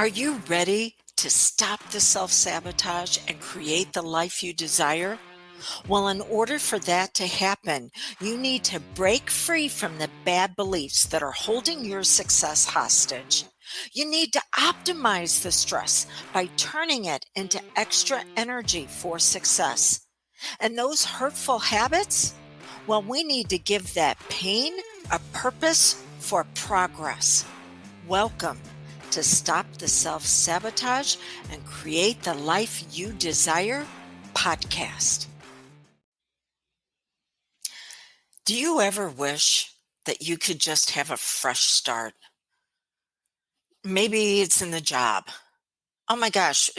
Are you ready to stop the self-sabotage and create the life you desire? Well, in order for that to happen, you need to break free from the bad beliefs that are holding your success hostage. You need to optimize the stress by turning it into extra energy for success. And those hurtful habits? Well, we need to give that pain a purpose for progress. Welcome to Stop the Self Sabotage and Create the Life You Desire podcast. Do you ever wish that you could just have a fresh start? Maybe it's in the job. Oh my gosh,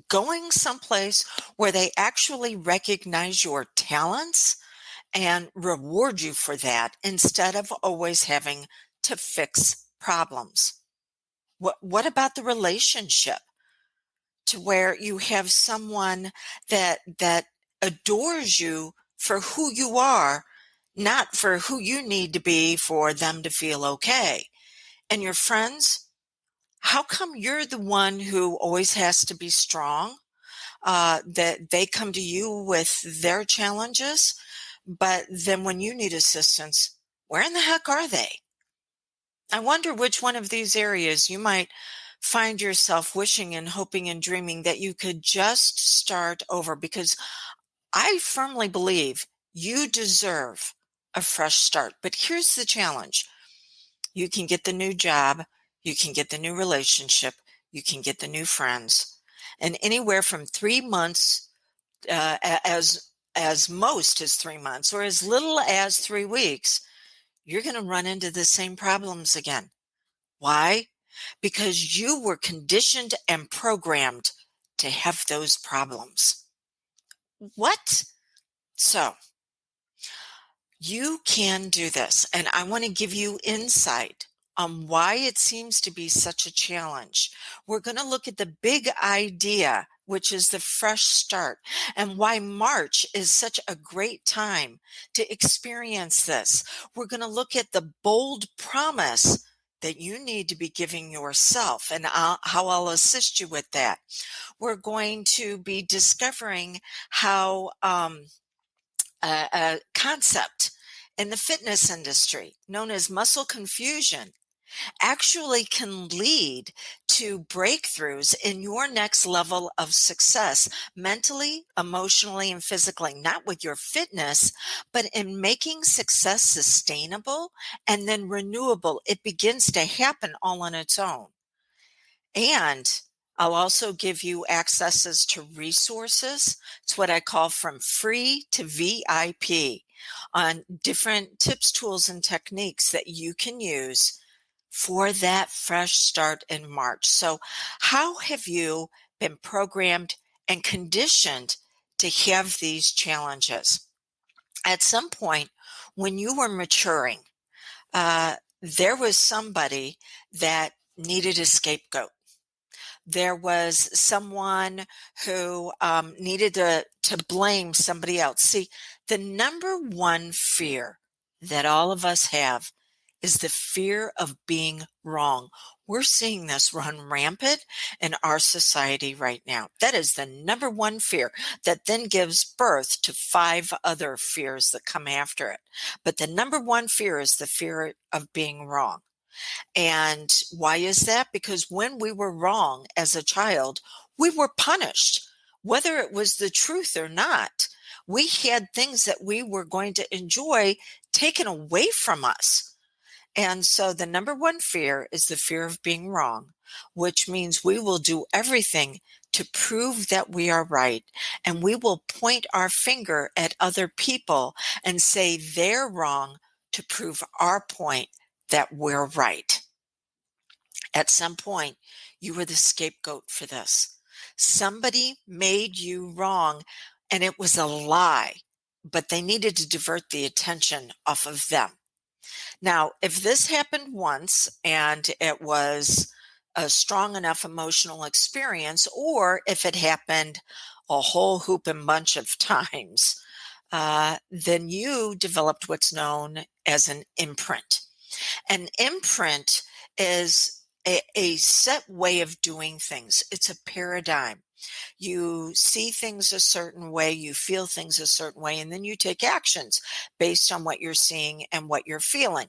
going someplace where they actually recognize your talents and reward you for that instead of always having to fix problems. What about the relationship to where you have someone that adores you for who you are, not for who you need to be for them to feel okay? And your friends, how come you're the one who always has to be strong? That they come to you with their challenges, but then when you need assistance, where in the heck are they? I wonder which one of these areas you might find yourself wishing and hoping and dreaming that you could just start over, because I firmly believe you deserve a fresh start. But here's the challenge. You can get the new job, you can get the new relationship, you can get the new friends, and anywhere from 3 months, as most as 3 months, or as little as 3 weeks, you're going to run into the same problems again. Why? Because you were conditioned and programmed to have those problems. What? So you can do this. And I want to give you insight on why it seems to be such a challenge. We're going to look at the big idea, which is the fresh start, and why March is such a great time to experience this. We're going to look at the bold promise that you need to be giving yourself and how I'll assist you with that. We're going to be discovering how a concept in the fitness industry known as muscle confusion actually can lead to breakthroughs in your next level of success, mentally, emotionally, and physically, not with your fitness, but in making success sustainable and then renewable. It begins to happen all on its own. And I'll also give you accesses to resources. It's what I call from free to VIP, on different tips, tools, and techniques that you can use for that fresh start in March. So how have you been programmed and conditioned to have these challenges? At some point when you were maturing, there was somebody that needed a scapegoat. There was someone who needed to blame somebody else. See, the number one fear that all of us have is the fear of being wrong. We're seeing this run rampant in our society right now. That is the number one fear that then gives birth to 5 other fears that come after it. But the number one fear is the fear of being wrong. And why is that? Because when we were wrong as a child, we were punished, whether it was the truth or not. We had things that we were going to enjoy taken away from us. And so the number one fear is the fear of being wrong, which means we will do everything to prove that we are right. And we will point our finger at other people and say they're wrong to prove our point that we're right. At some point, you were the scapegoat for this. Somebody made you wrong and it was a lie, but they needed to divert the attention off of them. Now, if this happened once and it was a strong enough emotional experience, or if it happened a whole hoop and bunch of times, then you developed what's known as an imprint. An imprint is a set way of doing things. It's a paradigm. You see things a certain way, you feel things a certain way, and then you take actions based on what you're seeing and what you're feeling.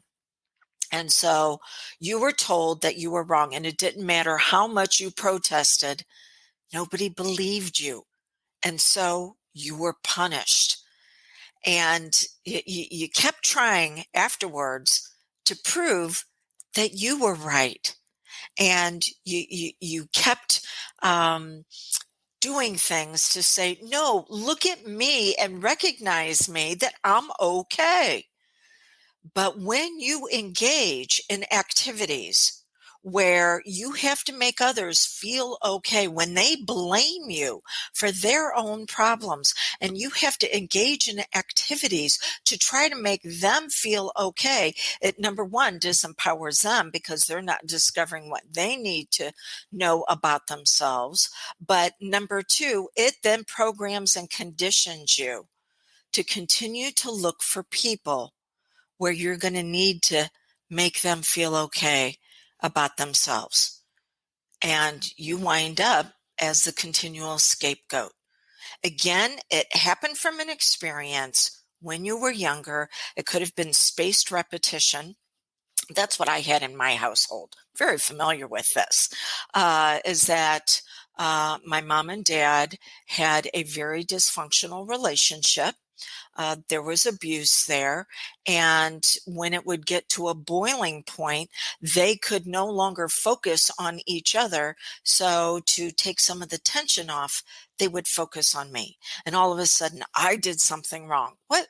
And so you were told that you were wrong, and it didn't matter how much you protested, nobody believed you. And so you were punished. And you kept trying afterwards to prove that you were right. And you kept doing things to say, no, look at me and recognize me that I'm okay. But when you engage in activities where you have to make others feel okay, when they blame you for their own problems, and you have to engage in activities to try to make them feel okay, it number one disempowers them because they're not discovering what they need to know about themselves. But number two, it then programs and conditions you to continue to look for people where you're going to need to make them feel okay about themselves. And you wind up as the continual scapegoat. Again, it happened from an experience when you were younger. It could have been spaced repetition. That's what I had in my household. Very familiar with this. Is that my mom and dad had a very dysfunctional relationship. There was abuse there. And when it would get to a boiling point, they could no longer focus on each other. So to take some of the tension off, they would focus on me. And all of a sudden, I did something wrong. What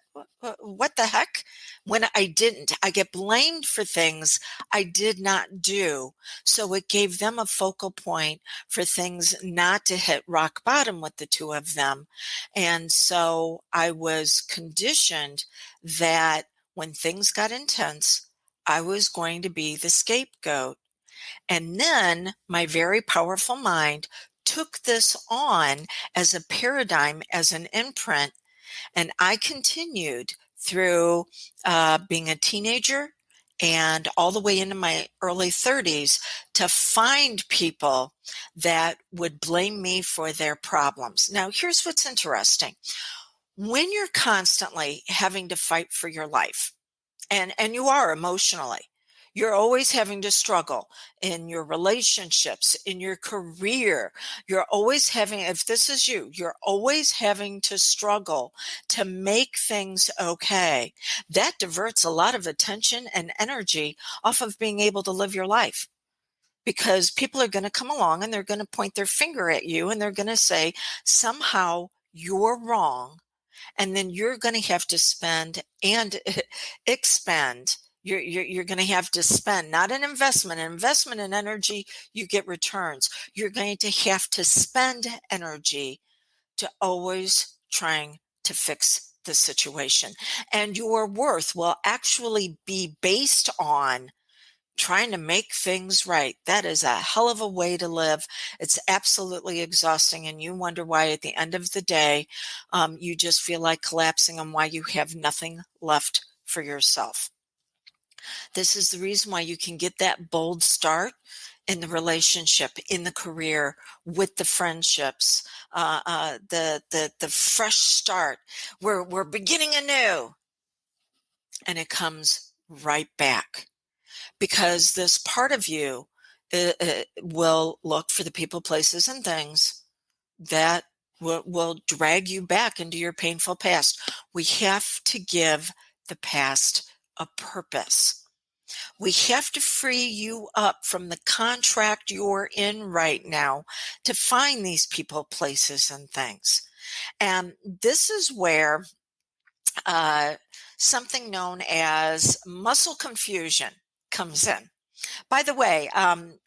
the heck? When I didn't, I get blamed for things I did not do. So it gave them a focal point for things not to hit rock bottom with the two of them. And so I was conditioned that when things got intense, I was going to be the scapegoat. And then my very powerful mind took this on as a paradigm, as an imprint. And I continued through being a teenager and all the way into my early 30s to find people that would blame me for their problems. Now, here's what's interesting. When you're constantly having to fight for your life, and you are emotionally, you're always having to struggle in your relationships, in your career. You're always having, if this is you, you're always having to struggle to make things okay. That diverts a lot of attention and energy off of being able to live your life. Because people are going to come along and they're going to point their finger at you and they're going to say, somehow you're wrong. And then you're going to have to spend and expend. You're going to have to spend, not an investment. An investment in energy, you get returns. You're going to have to spend energy to always trying to fix the situation. And your worth will actually be based on trying to make things right. That is a hell of a way to live. It's absolutely exhausting. And you wonder why at the end of the day, you just feel like collapsing and why you have nothing left for yourself. This is the reason why you can get that bold start in the relationship, in the career, with the friendships, the fresh start. We're beginning anew, and it comes right back. Because this part of you will look for the people, places, and things that will drag you back into your painful past. We have to give the past a purpose. We have to free you up from the contract you're in right now to find these people, places, and things. And this is where something known as muscle confusion comes in. By the way,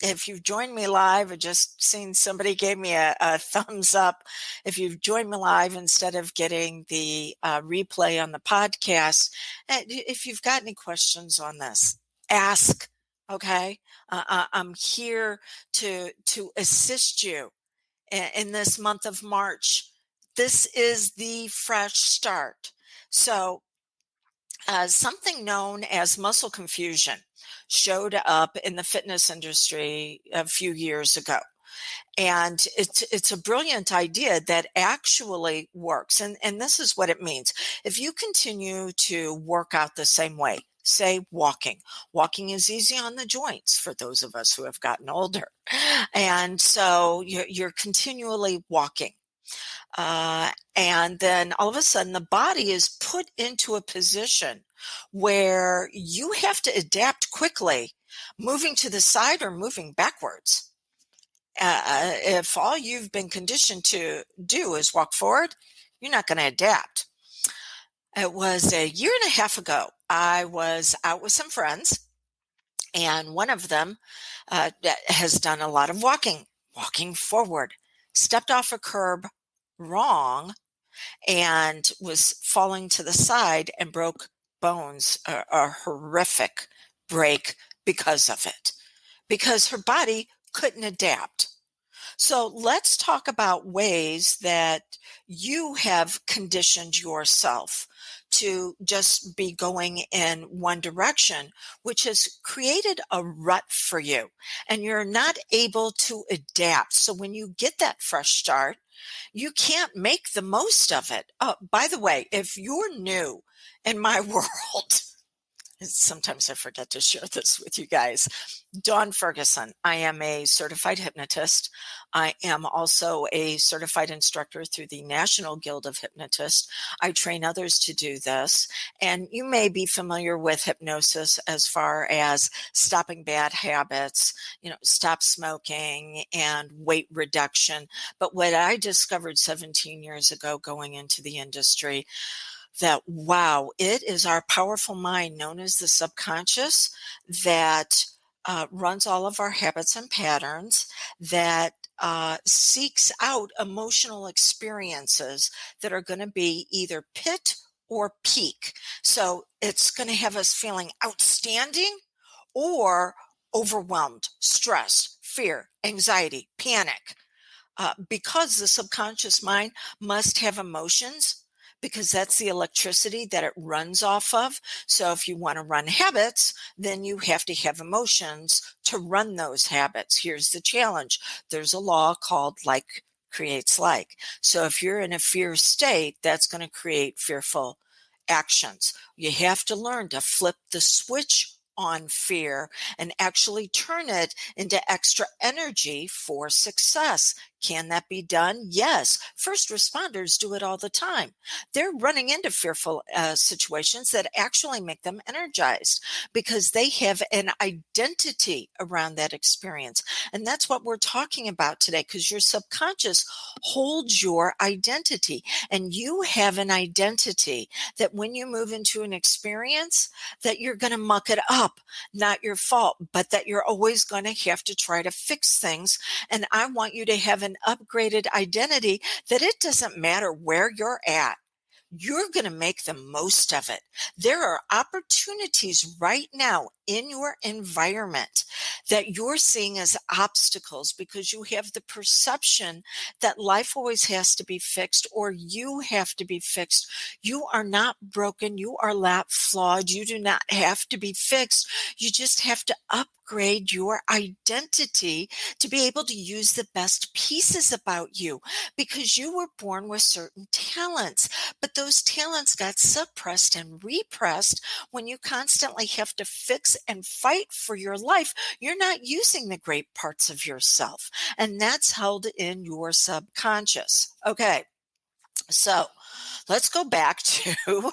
if you've joined me live, I just seen somebody gave me a thumbs up. If you've joined me live instead of getting the replay on the podcast, if you've got any questions on this, ask. Okay, I'm here to assist you in this month of March. This is the fresh start. So Something known as muscle confusion showed up in the fitness industry a few years ago. And it's a brilliant idea that actually works. And this is what it means. If you continue to work out the same way, say walking. Walking is easy on the joints for those of us who have gotten older. And so you're continually walking. And then all of a sudden, the body is put into a position where you have to adapt quickly, moving to the side or moving backwards. If all you've been conditioned to do is walk forward, you're not going to adapt. It was a year and a half ago. I was out with some friends, and one of them has done a lot of walking forward, stepped off a curb wrong, and was falling to the side and broke bones, a horrific break because of it, because her body couldn't adapt. So let's talk about ways that you have conditioned yourself to just be going in one direction, which has created a rut for you, and you're not able to adapt. So when you get that fresh start, you can't make the most of it. Oh, by the way, if you're new in my world, sometimes I forget to share this with you guys. Dawn Ferguson. I am a certified hypnotist. I am also a certified instructor through the National Guild of Hypnotists. I train others to do this. And you may be familiar with hypnosis as far as stopping bad habits, stop smoking and weight reduction. But what I discovered 17 years ago going into the industry, that wow, it is our powerful mind known as the subconscious that runs all of our habits and patterns, that seeks out emotional experiences that are going to be either pit or peak. So it's going to have us feeling outstanding or overwhelmed, stressed, fear, anxiety, panic, because the subconscious mind must have emotions, because that's the electricity that it runs off of. So if you want to run habits, then you have to have emotions to run those habits. Here's the challenge. There's a law called like creates like. So if you're in a fear state, that's going to create fearful actions. You have to learn to flip the switch on fear and actually turn it into extra energy for success. Can that be done? Yes. First responders do it all the time. They're running into fearful situations that actually make them energized because they have an identity around that experience. And that's what we're talking about today, because your subconscious holds your identity, and you have an identity that when you move into an experience that you're going to muck it up, not your fault, but that you're always going to have to try to fix things. And I want you to have an upgraded identity that it doesn't matter where you're at. You're going to make the most of it. There are opportunities right now in your environment that you're seeing as obstacles because you have the perception that life always has to be fixed or you have to be fixed. You are not broken. You are not flawed. You do not have to be fixed. You just have to upgrade your identity to be able to use the best pieces about you, because you were born with certain talents, but those talents got suppressed and repressed when you constantly have to fix and fight for your life. You're not using the great parts of yourself, and that's held in your subconscious. Okay. So let's go back to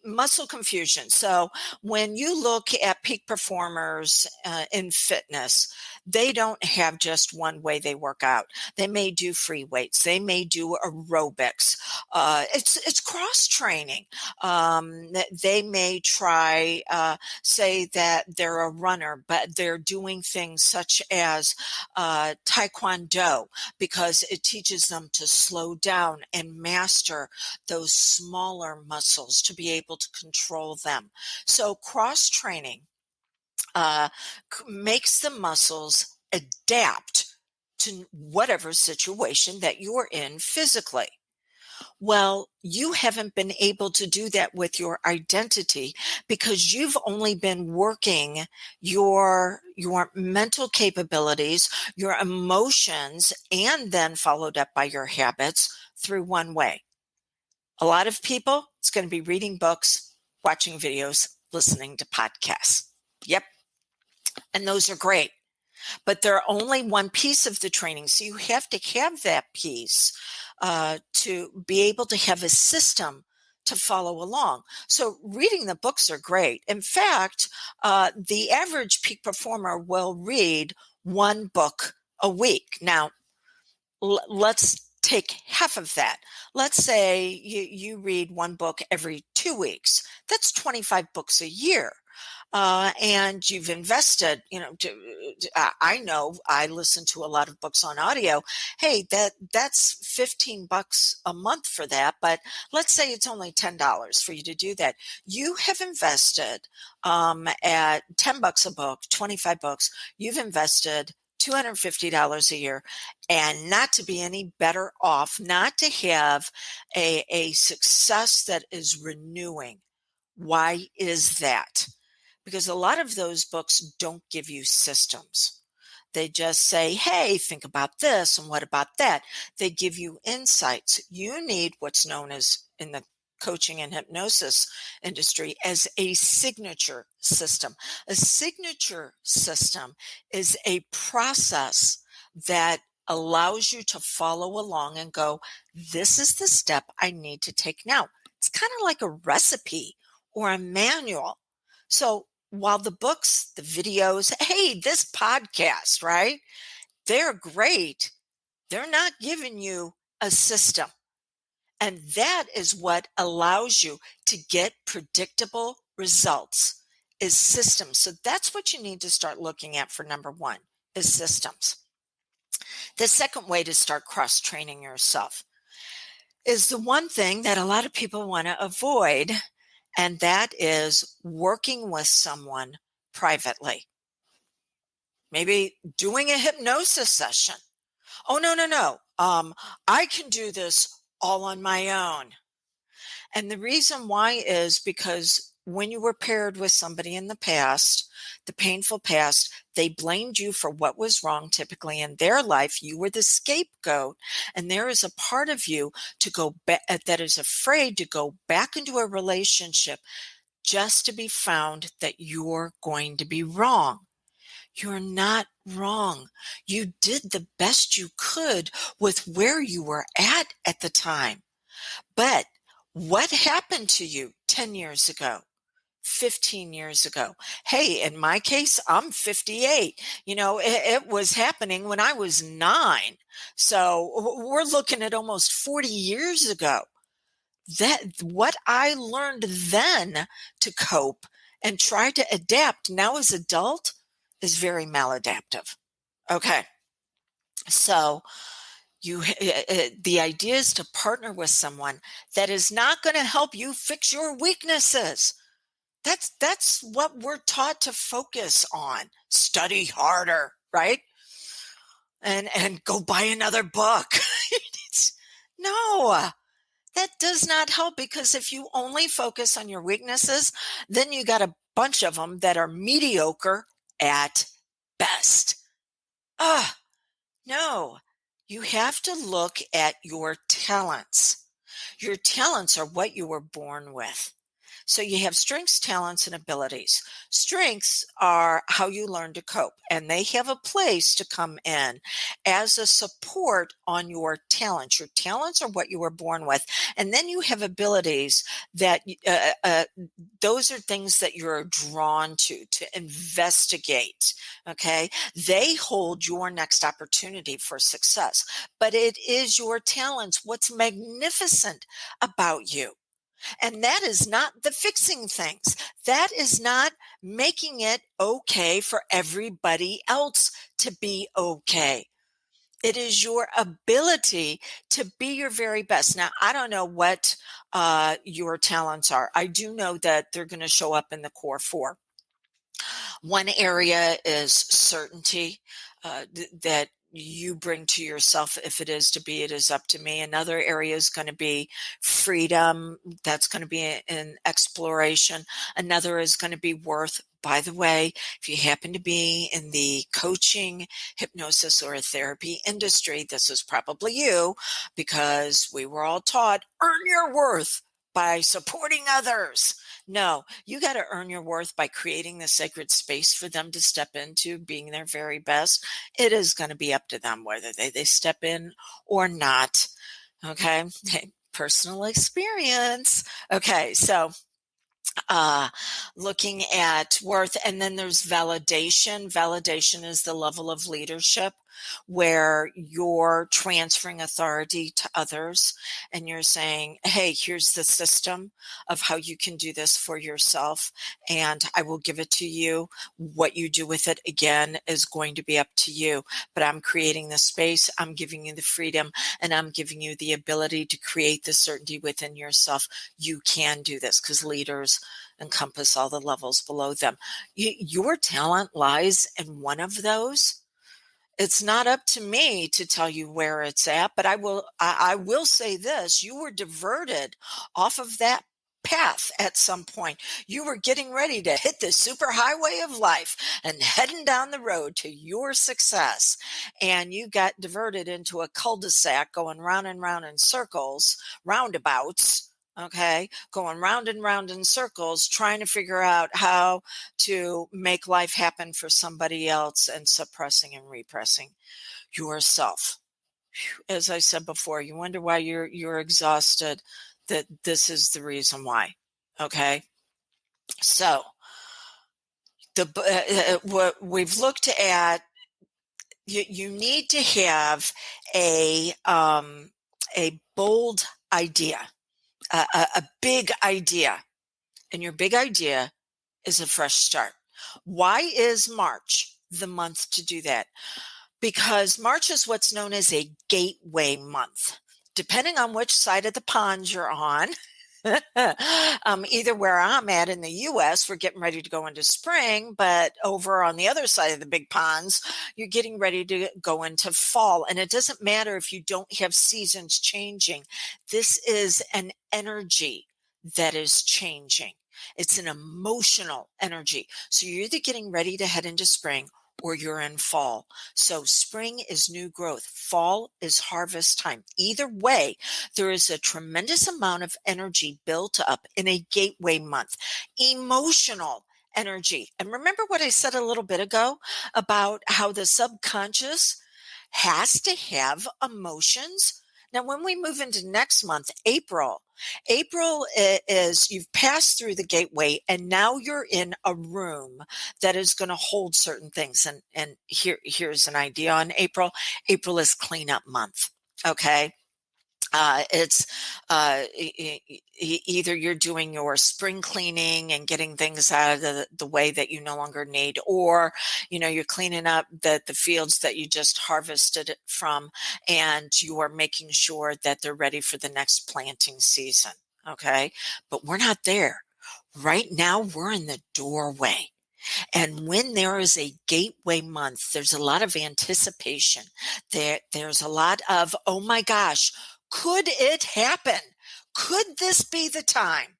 muscle confusion. So when you look at peak performers in fitness, they don't have just one way they work out. They may do free weights. They may do aerobics. It's cross training. They may try, say that they're a runner, but they're doing things such as Taekwondo, because it teaches them to slow down and master those smaller muscles to be able to control them. So cross training makes the muscles adapt to whatever situation that you're in physically. Well, you haven't been able to do that with your identity because you've only been working your mental capabilities, your emotions, and then followed up by your habits through one way. A lot of people, it's going to be reading books, watching videos, listening to podcasts. Yep. And those are great, but they're only one piece of the training. So you have to have that piece to be able to have a system to follow along. So reading the books are great. In fact, the average peak performer will read one book a week. Now, let's take half of that. Let's say you read one book every 2 weeks. That's 25 books a year. And you've invested, I know I listen to a lot of books on audio. Hey, that's $15 a month for that. But let's say it's only $10 for you to do that. You have invested at $10 a book, 25 books, you've invested $250 a year, and not to be any better off, not to have a success that is renewing. Why is that? Because a lot of those books don't give you systems. They just say, hey, think about this and what about that? They give you insights. You need what's known as, in the coaching and hypnosis industry, as a signature system. A signature system is a process that allows you to follow along and go, this is the step I need to take now. It's kind of like a recipe or a manual. So while the books, the videos, hey, this podcast, right? They're great. They're not giving you a system. And that is what allows you to get predictable results, is systems. So that's what you need to start looking at for number one, is systems. The second way to start cross-training yourself is the one thing that a lot of people want to avoid, and that is working with someone privately. Maybe doing a hypnosis session. Oh, no. I can do this all on my own. And the reason why is because when you were paired with somebody in the past, the painful past, they blamed you for what was wrong typically in their life. You were the scapegoat. And there is a part of you to go back that is afraid to go back into a relationship just to be found that you're going to be wrong. You're not wrong. You did the best you could with where you were at the time. But what happened to you 10 years ago? 15 years ago. Hey, in my case, I'm 58. It was happening when I was 9. So we're looking at almost 40 years ago. That what I learned then to cope and try to adapt now as adult is very maladaptive. Okay. So the idea is to partner with someone that is not going to help you fix your weaknesses. That's what we're taught to focus on. Study harder, right? And go buy another book. No, that does not help, because if you only focus on your weaknesses, then you got a bunch of them that are mediocre at best. No, you have to look at your talents. Your talents are what you were born with. So you have strengths, talents, and abilities. Strengths are how you learn to cope, and they have a place to come in as a support on your talents. Your talents are what you were born with. And then you have abilities that those are things that you're drawn to investigate. Okay. They hold your next opportunity for success, but it is your talents. What's magnificent about you. And that is not the fixing things. That is not making it okay for everybody else to be okay. It is your ability to be your very best. Now, I don't know what your talents are. I do know that they're going to show up in the core four. One area is certainty, that you bring to yourself. If it is to be, it is up to me. Another area is going to be freedom. That's going to be in exploration. Another is going to be worth. By the way, if you happen to be in the coaching, hypnosis, or therapy industry, this is probably you, because we were all taught earn your worth by supporting others. No, you got to earn your worth by creating the sacred space for them to step into, being their very best. It is going to be up to them whether they step in or not. Okay. Personal experience. Okay. So, uh, looking at worth, and then there's validation. Validation is the level of leadership where you're transferring authority to others and you're saying, hey, here's the system of how you can do this for yourself, and I will give it to you. What you do with it, again, is going to be up to you, but I'm creating the space, I'm giving you the freedom, and I'm giving you the ability to create the certainty within yourself. You can do this, because leaders encompass all the levels below them. Your talent lies in one of those. It's not up to me to tell you where it's at, but I will say this: you were diverted off of that path at some point. You were getting ready to hit the superhighway of life and heading down the road to your success, and you got diverted into a cul-de-sac going round and round in circles, roundabouts. Okay, going round and round in circles, trying to figure out how to make life happen for somebody else, and suppressing and repressing yourself. As I said before, you wonder why you're exhausted. That this is the reason why. Okay, so what we've looked at, you need to have a bold idea, a big idea, and your big idea is a fresh start. Why is March the month to do that? Because March is what's known as a gateway month. Depending on which side of the pond you're on, either where I'm at in the US, we're getting ready to go into spring, but over on the other side of the big ponds, you're getting ready to go into fall. And it doesn't matter if you don't have seasons changing. This is an energy that is changing. It's an emotional energy. So you're either getting ready to head into spring or you're in fall. So spring is new growth. Fall is harvest time. Either way, there is a tremendous amount of energy built up in a gateway month. Emotional energy. And remember what I said a little bit ago about how the subconscious has to have emotions? Now, when we move into next month, April is you've passed through the gateway and now you're in a room that is going to hold certain things. And here's an idea on April. April is cleanup month. Okay. It's either you're doing your spring cleaning and getting things out of the way that you no longer need, or you're cleaning up the fields that you just harvested it from, and you are making sure that they're ready for the next planting season. Okay, but we're not there right now. We're in the doorway. And when there is a gateway month, there's a lot of anticipation. There's a lot of, oh my gosh, could it happen? Could this be the time?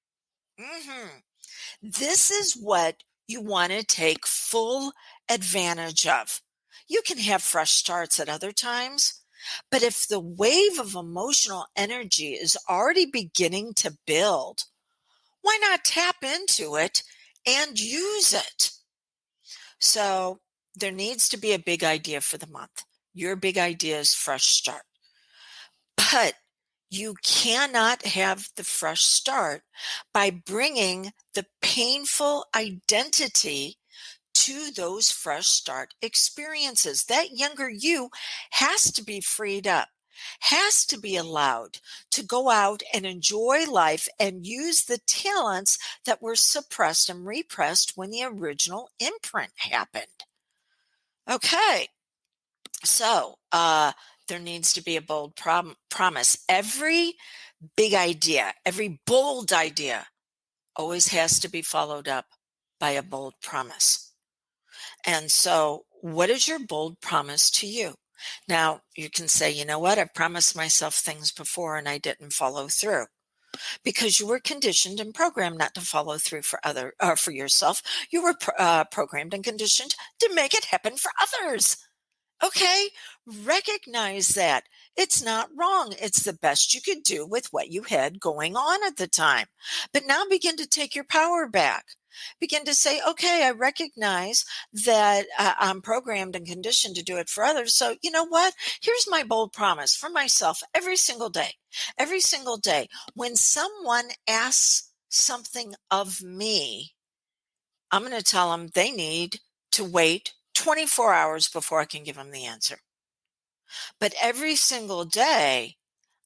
This is what you want to take full advantage of. You can have fresh starts at other times, but if the wave of emotional energy is already beginning to build, why not tap into it and use it? So there needs to be a big idea for the month. Your big idea is fresh start. But you cannot have the fresh start by bringing the painful identity to those fresh start experiences. That younger you has to be freed up, has to be allowed to go out and enjoy life and use the talents that were suppressed and repressed when the original imprint happened. Okay, so there needs to be a bold promise. Every big idea, every bold idea always has to be followed up by a bold promise. And so, what is your bold promise to you? Now, you can say, you know what? I've promised myself things before and I didn't follow through because you were conditioned and programmed not to follow through for yourself. You were programmed and conditioned to make it happen for others. Okay, recognize that. It's not wrong. It's the best you could do with what you had going on at the time. But now begin to take your power back. Begin to say, okay, I recognize that I'm programmed and conditioned to do it for others. So, you know what? Here's my bold promise for myself every single day. Every single day, when someone asks something of me, I'm going to tell them they need to wait 24 hours before I can give them the answer. But every single day,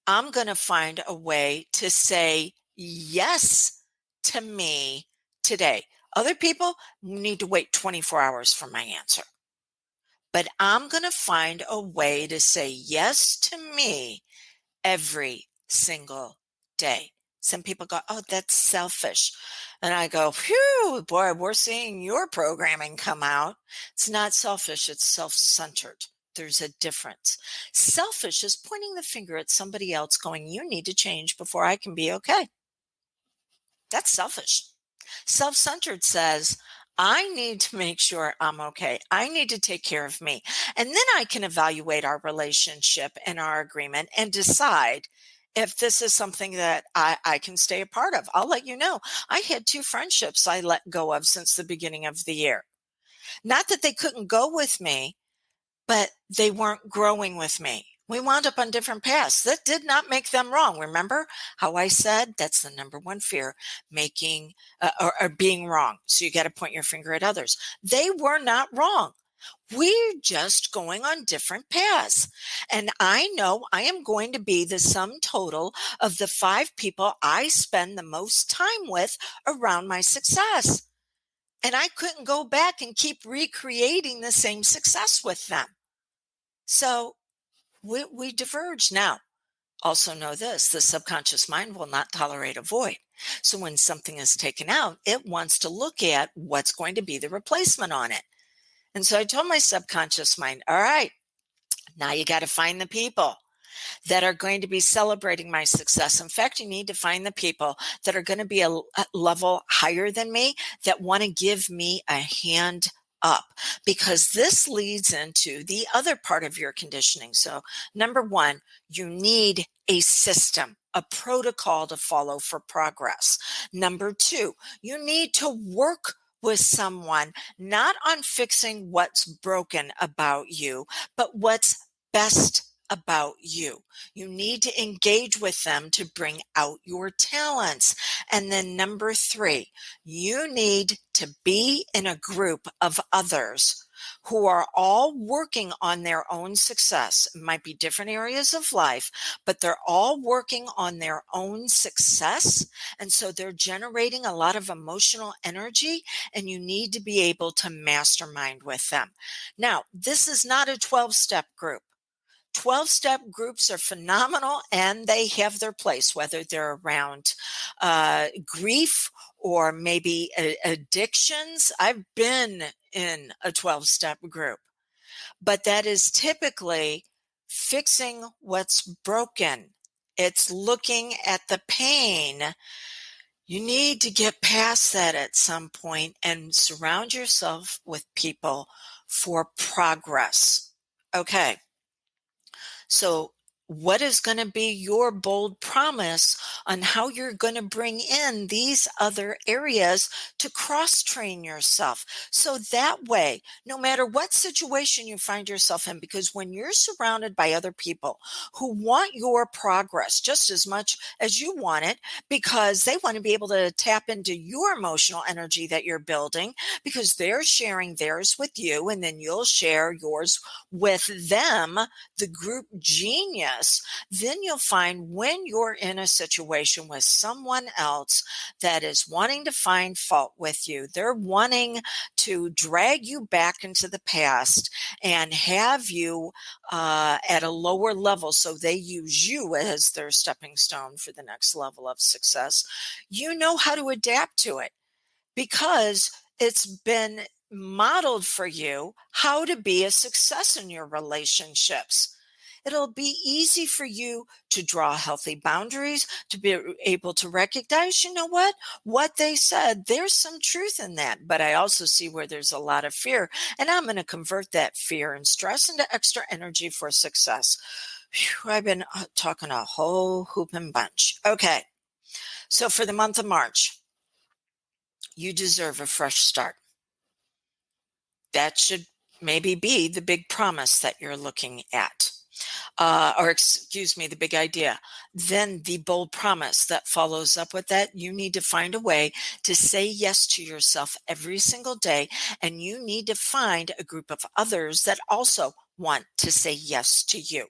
I'm going to find a way to say yes to me today. Other people need to wait 24 hours for my answer. But I'm going to find a way to say yes to me every single day. Some people go, oh, that's selfish. And I go, phew, boy, we're seeing your programming come out. It's not selfish, it's self centered. There's a difference. Selfish is pointing the finger at somebody else, going, you need to change before I can be okay. That's selfish. Self centered says, I need to make sure I'm okay. I need to take care of me. And then I can evaluate our relationship and our agreement and decide if this is something that I can stay a part of. I'll let you know. I had 2 friendships I let go of since the beginning of the year. Not that they couldn't go with me, but they weren't growing with me. We wound up on different paths. That did not make them wrong. Remember how I said that's the number one fear, making or being wrong. So you got to point your finger at others. They were not wrong. We're just going on different paths. And I know I am going to be the sum total of the 5 people I spend the most time with around my success. And I couldn't go back and keep recreating the same success with them. So we diverge now. Also know this, the subconscious mind will not tolerate a void. So when something is taken out, it wants to look at what's going to be the replacement on it. And so I told my subconscious mind, all right, now you got to find the people that are going to be celebrating my success. In fact, you need to find the people that are going to be a level higher than me, that want to give me a hand up, because this leads into the other part of your conditioning. So, number 1, you need a system, a protocol to follow for progress. Number 2, you need to work with someone not on fixing what's broken about you, but what's best about you. You need to engage with them to bring out your talents. And then number 3, you need to be in a group of others who are all working on their own success. It might be different areas of life, but they're all working on their own success. And so they're generating a lot of emotional energy, and you need to be able to mastermind with them. Now, this is not a 12-step group. 12-step groups are phenomenal, and they have their place, whether they're around grief or maybe addictions. I've been in a 12-step group, but that is typically fixing what's broken. It's looking at the pain. You need to get past that at some point and surround yourself with people for progress. Okay. So, what is going to be your bold promise on how you're going to bring in these other areas to cross train yourself? So that way, no matter what situation you find yourself in, because when you're surrounded by other people who want your progress just as much as you want it, because they want to be able to tap into your emotional energy that you're building, because they're sharing theirs with you, and then you'll share yours with them, the group genius, then you'll find when you're in a situation with someone else that is wanting to find fault with you, they're wanting to drag you back into the past and have you at a lower level so they use you as their stepping stone for the next level of success. You know how to adapt to it because it's been modeled for you how to be a success in your relationships. It'll be easy for you to draw healthy boundaries, to be able to recognize, you know what they said, there's some truth in that, but I also see where there's a lot of fear, and I'm going to convert that fear and stress into extra energy for success. Whew, I've been talking a whole hooping bunch. Okay, so for the month of March, you deserve a fresh start. That should maybe be the big promise that you're looking at. Or excuse me, the big idea. Then the bold promise that follows up with that, you need to find a way to say yes to yourself every single day. And you need to find a group of others that also want to say yes to you.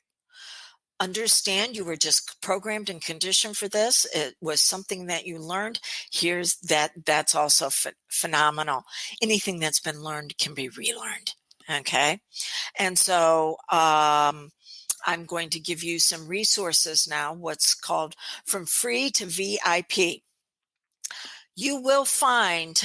Understand you were just programmed and conditioned for this. It was something that you learned. Here's that. That's also phenomenal. Anything that's been learned can be relearned. Okay. And so, I'm going to give you some resources now, what's called From Free to VIP. You will find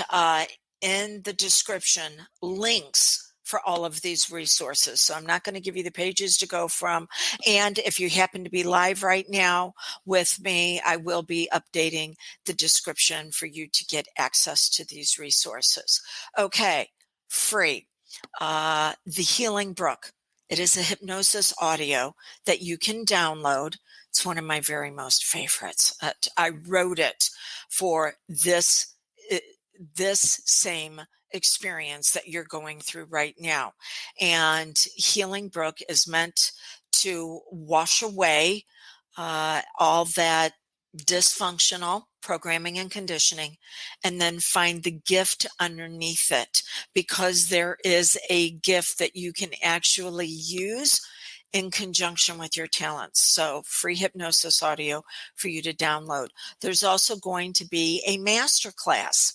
in the description links for all of these resources. So I'm not going to give you the pages to go from. And if you happen to be live right now with me, I will be updating the description for you to get access to these resources. Okay, free. The Healing Brook. It is a hypnosis audio that you can download. It's one of my very most favorites. I wrote it for this same experience that you're going through right now. And Healing Brook is meant to wash away all that dysfunctional programming and conditioning, and then find the gift underneath it, because there is a gift that you can actually use in conjunction with your talents. So free hypnosis audio for you to download. There's also going to be a masterclass,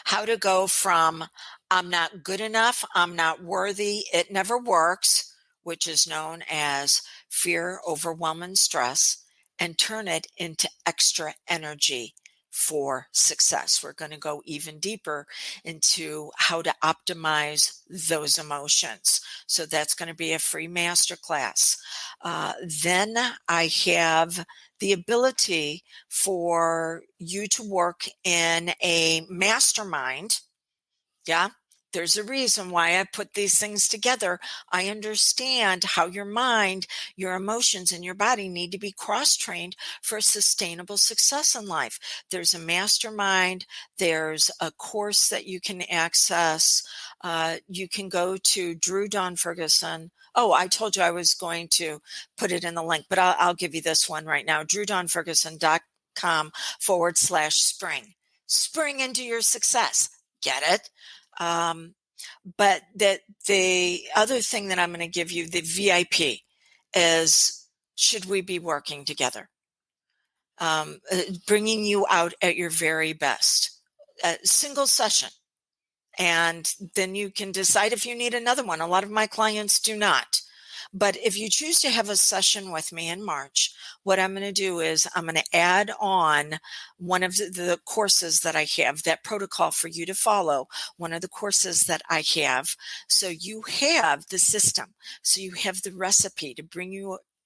how to go from I'm not good enough, I'm not worthy, it never works, which is known as fear, overwhelm, and stress, and turn it into extra energy for success. We're going to go even deeper into how to optimize those emotions. So that's going to be a free masterclass. Then I have the ability for you to work in a mastermind. Yeah. There's a reason why I put these things together. I understand how your mind, your emotions, and your body need to be cross-trained for sustainable success in life. There's a mastermind. There's a course that you can access. You can go to Drew Dawn Ferguson. Oh, I told you I was going to put it in the link, but I'll give you this one right now. DrewDawnFerguson.com/spring. Spring into your success. Get it? But the other thing that I'm going to give you, the VIP, is should we be working together? Bringing you out at your very best. A single session. And then you can decide if you need another one. A lot of my clients do not. But if you choose to have a session with me in March, what I'm going to do is I'm going to add on one of the courses that I have, that protocol for you to follow, one of the courses that I have. So you have the system. So you have the recipe to bring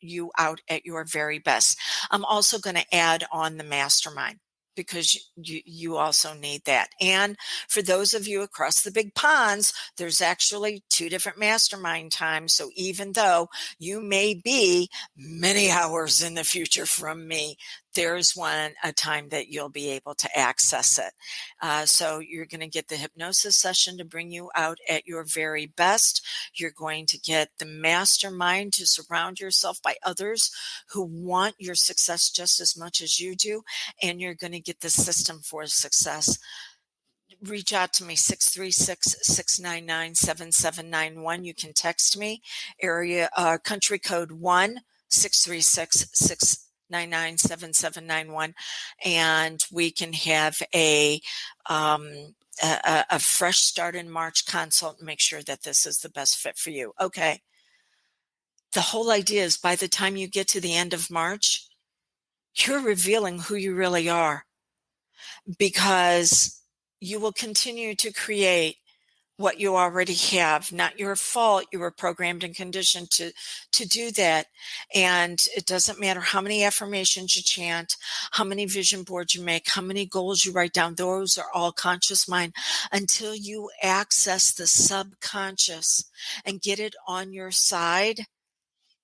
you out at your very best. I'm also going to add on the mastermind, because you also need that. And for those of you across the big ponds, there's actually 2 different mastermind times. So even though you may be many hours in the future from me, there's a time that you'll be able to access it. So you're going to get the hypnosis session to bring you out at your very best. You're going to get the mastermind to surround yourself by others who want your success just as much as you do. And you're going to get the system for success. Reach out to me, 636-699-7791. You can text me, country code 1-636-699-7791, and we can have a fresh start in March consult and make sure that this is the best fit for you. Okay. The whole idea is by the time you get to the end of March, you're revealing who you really are, because you will continue to create what you already have. Not your fault. You were programmed and conditioned to do that. And it doesn't matter how many affirmations you chant, how many vision boards you make, how many goals you write down. Those are all conscious mind until you access the subconscious and get it on your side.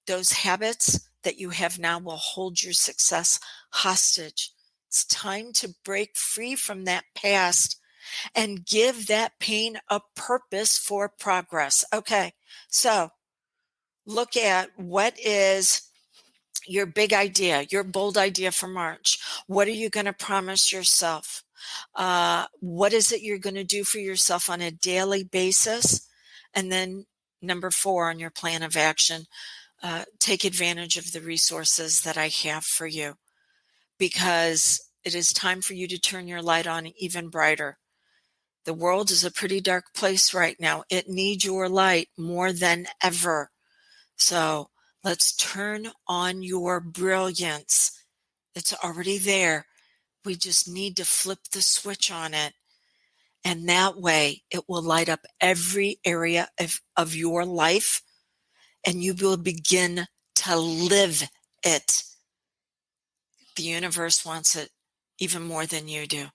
Those habits that you have now will hold your success hostage. It's time to break free from that past and give that pain a purpose for progress. Okay, so look at what is your big idea, your bold idea for March. What are you going to promise yourself? What is it you're going to do for yourself on a daily basis? And then number 4 on your plan of action, take advantage of the resources that I have for you, because it is time for you to turn your light on even brighter. The world is a pretty dark place right now. It needs your light more than ever. So let's turn on your brilliance. It's already there. We just need to flip the switch on it. And that way it will light up every area of your life, and you will begin to live it. The universe wants it even more than you do.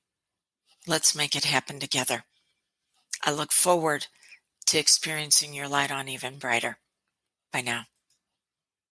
Let's make it happen together. I look forward to experiencing your light on even brighter. Bye now.